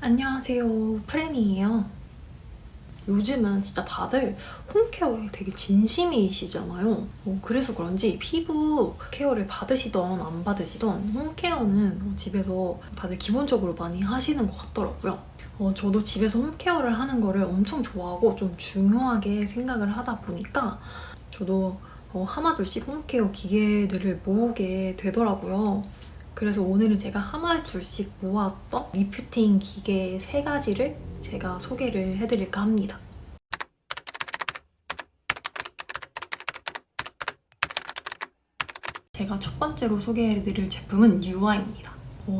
안녕하세요, 프렌이에요. 요즘은 진짜 다들 홈케어에 되게 진심이시잖아요. 그래서 그런지 피부 케어를 받으시던 안 받으시던 홈케어는 집에서 다들 기본적으로 많이 하시는 것 같더라고요. 저도 집에서 홈케어를 하는 거를 엄청 좋아하고 좀 중요하게 생각을 하다 보니까 저도 하나둘씩 홈케어 기계들을 모으게 되더라고요. 그래서 오늘은 제가 하나둘씩 모았던 리프팅 기계 3가지를 제가 소개를 해드릴까 합니다. 제가 첫 번째로 소개해드릴 제품은 뉴아입니다.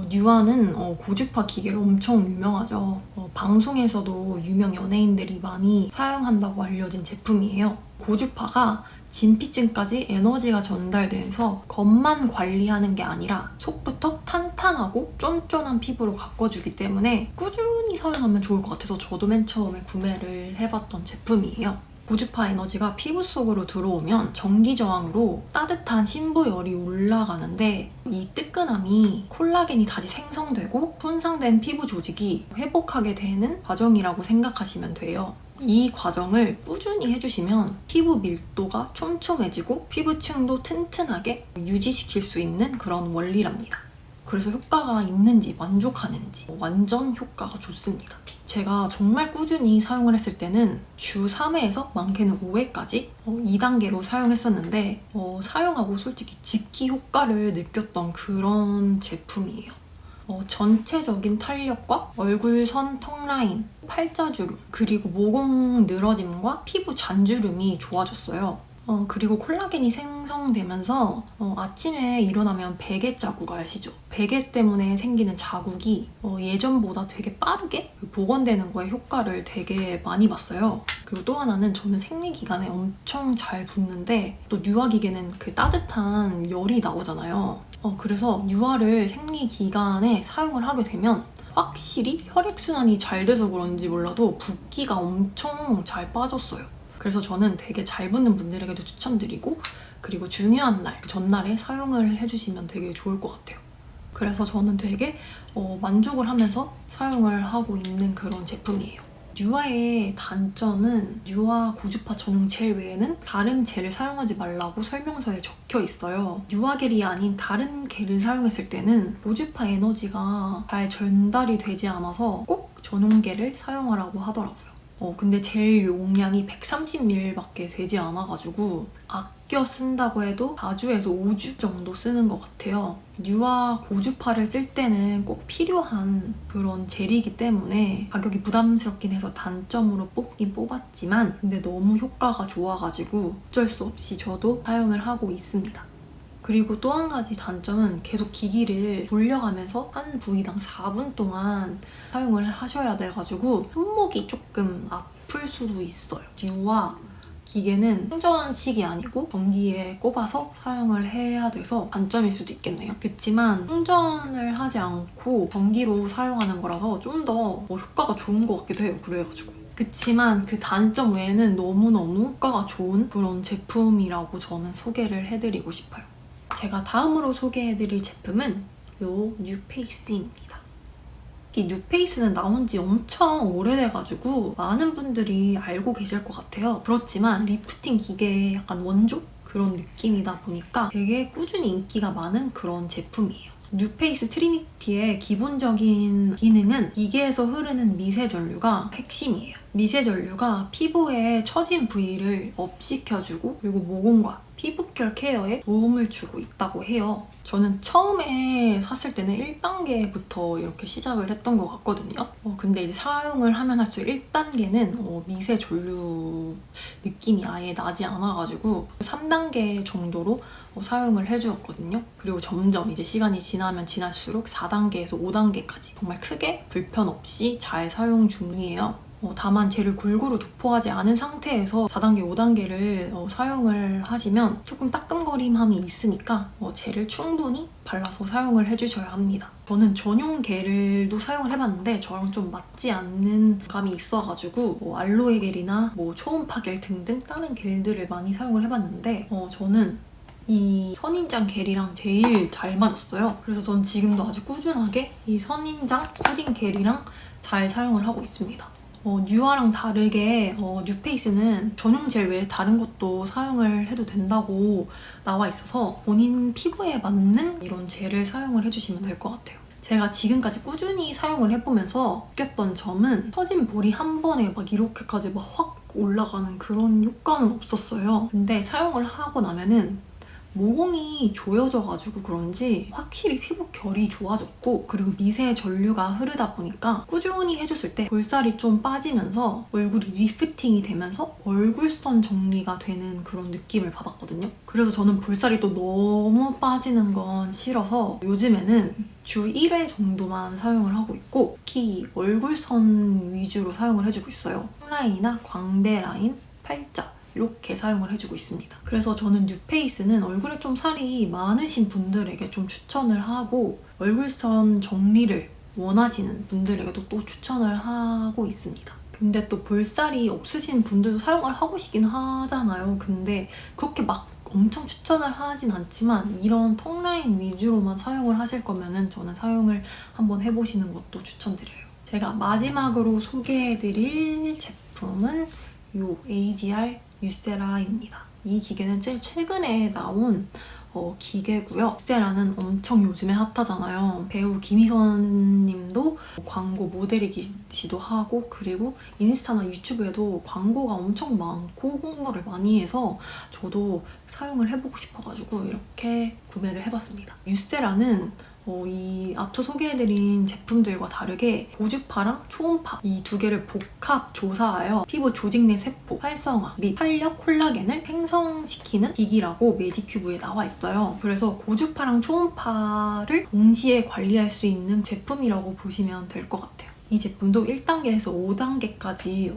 뉴아는 고주파 기계로 엄청 유명하죠. 방송에서도 유명 연예인들이 많이 사용한다고 알려진 제품이에요. 고주파가 진피층까지 에너지가 전달돼서 겉만 관리하는 게 아니라 속부터 탄탄하고 쫀쫀한 피부로 가꿔주기 때문에 꾸준히 사용하면 좋을 것 같아서 저도 맨 처음에 구매를 해봤던 제품이에요. 고주파 에너지가 피부 속으로 들어오면 전기 저항으로 따뜻한 신부열이 올라가는데 이 뜨끈함이 콜라겐이 다시 생성되고 손상된 피부 조직이 회복하게 되는 과정이라고 생각하시면 돼요. 이 과정을 꾸준히 해주시면 피부 밀도가 촘촘해지고 피부층도 튼튼하게 유지시킬 수 있는 그런 원리랍니다. 그래서 효과가 있는지 만족하는지 완전 효과가 좋습니다. 제가 정말 꾸준히 사용을 했을 때는 주 3회에서 많게는 5회까지 2단계로 사용했었는데 사용하고 솔직히 직기 효과를 느꼈던 그런 제품이에요. 전체적인 탄력과 얼굴선 턱라인, 팔자주름, 그리고 모공 늘어짐과 피부 잔주름이 좋아졌어요. 그리고 콜라겐이 생성되면서 아침에 일어나면 베개 자국 아시죠? 베개 때문에 생기는 자국이 예전보다 되게 빠르게 복원되는 거에 효과를 되게 많이 봤어요. 그리고 또 하나는 저는 생리기간에 엄청 잘 붓는데 또 뉴아 기계는 그 따뜻한 열이 나오잖아요. 그래서 뉴아를 생리기간에 사용을 하게 되면 확실히 혈액순환이 잘 돼서 그런지 몰라도 붓기가 엄청 잘 빠졌어요. 그래서 저는 되게 잘 붓는 분들에게도 추천드리고 그리고 중요한 날, 그 전날에 사용을 해주시면 되게 좋을 것 같아요. 그래서 저는 되게 만족을 하면서 사용을 하고 있는 그런 제품이에요. 뉴아의 단점은 뉴아 고주파 전용 젤 외에는 다른 젤을 사용하지 말라고 설명서에 적혀 있어요. 뉴아 겔이 아닌 다른 겔을 사용했을 때는 고주파 에너지가 잘 전달이 되지 않아서 꼭 전용 겔을 사용하라고 하더라고요. 근데 젤 용량이 130ml밖에 되지 않아가지고 아껴 쓴다고 해도 4주에서 5주 정도 쓰는 것 같아요. 뉴아 고주파를 쓸 때는 꼭 필요한 그런 젤이기 때문에 가격이 부담스럽긴 해서 단점으로 뽑긴 뽑았지만 근데 너무 효과가 좋아가지고 어쩔 수 없이 저도 사용을 하고 있습니다. 그리고 또 한 가지 단점은 계속 기기를 돌려가면서 한 부위당 4분 동안 사용을 하셔야 돼가지고 손목이 조금 아플 수도 있어요. 뉴아 기계는 충전식이 아니고 전기에 꼽아서 사용을 해야 돼서 단점일 수도 있겠네요. 그렇지만 충전을 하지 않고 전기로 사용하는 거라서 좀 더 효과가 좋은 것 같기도 해요. 그래가지고. 그치만 그 단점 외에는 너무너무 효과가 좋은 그런 제품이라고 저는 소개를 해드리고 싶어요. 제가 다음으로 소개해드릴 제품은 요 뉴페이스입니다. 이 뉴페이스는 나온 지 엄청 오래돼가지고 많은 분들이 알고 계실 것 같아요. 그렇지만 리프팅 기계의 약간 원조? 그런 느낌이다 보니까 되게 꾸준히 인기가 많은 그런 제품이에요. 뉴페이스 트리니티의 기본적인 기능은 기계에서 흐르는 미세 전류가 핵심이에요. 미세 전류가 피부에 처진 부위를 업시켜주고 그리고 모공과 피부결 케어에 도움을 주고 있다고 해요. 저는 처음에 샀을 때는 1단계부터 이렇게 시작을 했던 것 같거든요. 근데 이제 사용을 하면 할수록 1단계는 미세 전류 느낌이 아예 나지 않아가지고 3단계 정도로 사용을 해주었거든요. 그리고 점점 이제 시간이 지나면 지날수록 4단계에서 5단계까지 정말 크게 불편 없이 잘 사용 중이에요. 다만 젤을 골고루 도포하지 않은 상태에서 4단계, 5단계를 사용을 하시면 조금 따끔거림함이 있으니까 젤을 충분히 발라서 사용을 해주셔야 합니다. 저는 전용 겔도 사용을 해봤는데 저랑 좀 맞지 않는 감이 있어가지고 알로에 겔이나 초음파 겔 등등 다른 겔들을 많이 사용을 해봤는데 저는 이 선인장 겔이랑 제일 잘 맞았어요. 그래서 전 지금도 아주 꾸준하게 이 선인장 수딩 겔이랑 잘 사용을 하고 있습니다. 뉴아랑 다르게 뉴페이스는 전용 젤 외에 다른 것도 사용을 해도 된다고 나와 있어서 본인 피부에 맞는 이런 젤을 사용을 해주시면 될 것 같아요. 제가 지금까지 꾸준히 사용을 해보면서 느꼈던 점은 처진 볼이 한 번에 막 이렇게까지 막 확 올라가는 그런 효과는 없었어요. 근데 사용을 하고 나면은 모공이 조여져가지고 그런지 확실히 피부 결이 좋아졌고, 그리고 미세 전류가 흐르다 보니까 꾸준히 해줬을 때 볼살이 좀 빠지면서 얼굴이 리프팅이 되면서 얼굴선 정리가 되는 그런 느낌을 받았거든요. 그래서 저는 볼살이 또 너무 빠지는 건 싫어서 요즘에는 주 1회 정도만 사용을 하고 있고, 특히 얼굴선 위주로 사용을 해주고 있어요. 턱라인이나 광대 라인, 팔자 이렇게 사용을 해주고 있습니다. 그래서 저는 뉴페이스는 얼굴에 좀 살이 많으신 분들에게 좀 추천을 하고, 얼굴선 정리를 원하시는 분들에게도 또 추천을 하고 있습니다. 근데 또 볼살이 없으신 분들도 사용을 하고 싶긴 하잖아요. 근데 그렇게 막 엄청 추천을 하진 않지만 이런 턱라인 위주로만 사용을 하실 거면은 저는 사용을 한번 해보시는 것도 추천드려요. 제가 마지막으로 소개해드릴 제품은 이 AGR 유세라입니다. 이 기계는 제일 최근에 나온 기계고요. 유세라는 엄청 요즘에 핫하잖아요. 배우 김희선 님도 광고 모델이기도 하고, 그리고 인스타나 유튜브에도 광고가 엄청 많고 홍보를 많이 해서 저도 사용을 해보고 싶어가지고 이렇게 구매를 해봤습니다. 유세라는 이 앞서 소개해드린 제품들과 다르게 고주파랑 초음파 이 두 개를 복합 조사하여 피부 조직 내 세포 활성화 및 탄력 콜라겐을 생성시키는 기기라고 메디큐브에 나와 있어요. 그래서 고주파랑 초음파를 동시에 관리할 수 있는 제품이라고 보시면 될 것 같아요. 이 제품도 1단계에서 5단계까지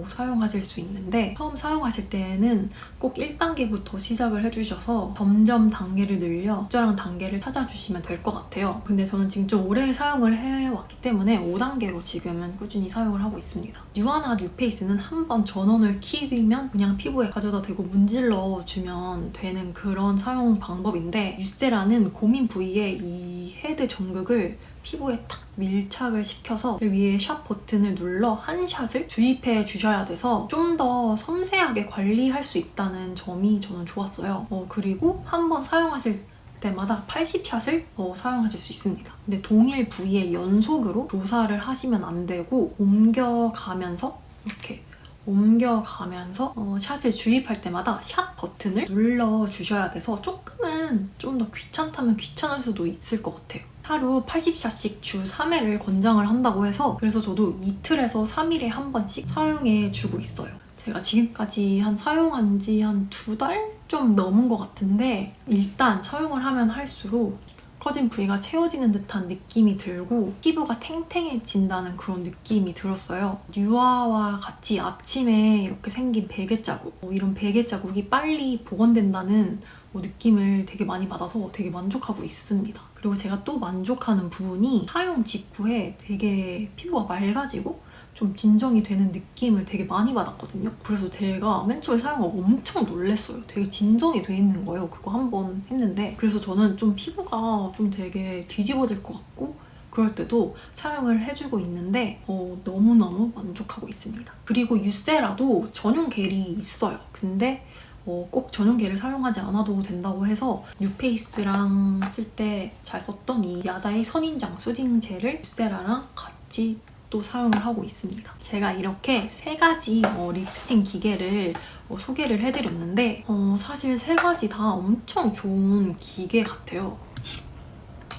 사용하실 수 있는데, 처음 사용하실 때는 꼭 1단계부터 시작을 해주셔서 점점 단계를 늘려 적절한 단계를 찾아주시면 될 것 같아요. 근데 저는 지금 좀 오래 사용을 해왔기 때문에 5단계로 지금은 꾸준히 사용을 하고 있습니다. 뉴아나 뉴페이스는 한번 전원을 키우면 그냥 피부에 가져다 대고 문질러 주면 되는 그런 사용 방법인데, 유세라는 고민 부위에 이 헤드 전극을 피부에 탁 밀착을 시켜서 위에 샷 버튼을 눌러 한 샷을 주입해 주셔야 돼서 좀 더 섬세하게 관리할 수 있다는 점이 저는 좋았어요. 그리고 한번 사용하실 때마다 80샷을 사용하실 수 있습니다. 근데 동일 부위에 연속으로 조사를 하시면 안 되고, 옮겨가면서 이렇게 옮겨가면서 샷을 주입할 때마다 샷 버튼을 눌러주셔야 돼서 조금은 좀 더 귀찮다면 귀찮을 수도 있을 것 같아요. 하루 80샷씩 주 3회를 권장을 한다고 해서, 그래서 저도 이틀에서 3일에 한 번씩 사용해주고 있어요. 제가 지금까지 사용한 지 한 2달 좀 넘은 것 같은데, 일단 사용을 하면 할수록 커진 부위가 채워지는 듯한 느낌이 들고 피부가 탱탱해진다는 그런 느낌이 들었어요. 뉴아와 같이 아침에 이렇게 생긴 베개 자국, 이런 베개 자국이 빨리 복원된다는 느낌을 되게 많이 받아서 되게 만족하고 있습니다. 그리고 제가 또 만족하는 부분이 사용 직후에 되게 피부가 맑아지고 좀 진정이 되는 느낌을 되게 많이 받았거든요. 그래서 제가 맨 처음에 사용하고 엄청 놀랐어요. 되게 진정이 돼 있는 거예요. 그거 한 번 했는데. 그래서 저는 좀 피부가 좀 되게 뒤집어질 것 같고 그럴 때도 사용을 해주고 있는데 너무너무 만족하고 있습니다. 그리고 유세라도 전용 겔이 있어요. 근데 꼭 전용 겔을 사용하지 않아도 된다고 해서 뉴페이스랑 쓸 때 잘 썼던 이 야다의 선인장 수딩 젤을 유세라랑 같이 또 사용을 하고 있습니다. 제가 이렇게 3가지 리프팅 기계를 소개를 해드렸는데 사실 3가지 다 엄청 좋은 기계 같아요.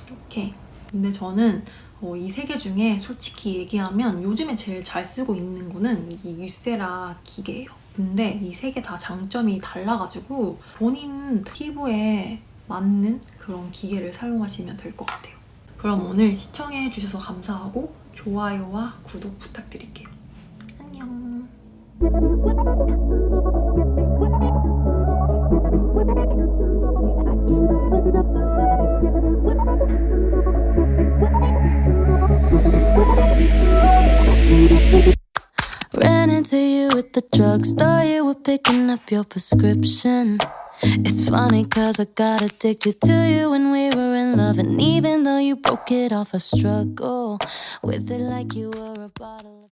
이렇게. 근데 저는 이 3개 중에 솔직히 얘기하면 요즘에 제일 잘 쓰고 있는 거는 이 유세라 기계예요. 근데 이 3개 다 장점이 달라가지고 본인 피부에 맞는 그런 기계를 사용하시면 될 것 같아요. 그럼 오늘 시청해주셔서 감사하고 좋아요와 구독 부탁드릴게요. 안녕. Ran into you at the drugstore, you were picking up your prescription. It's funny cause I got addicted to you when we were in love. And even though you broke it off, I struggle with it like you were a bottle.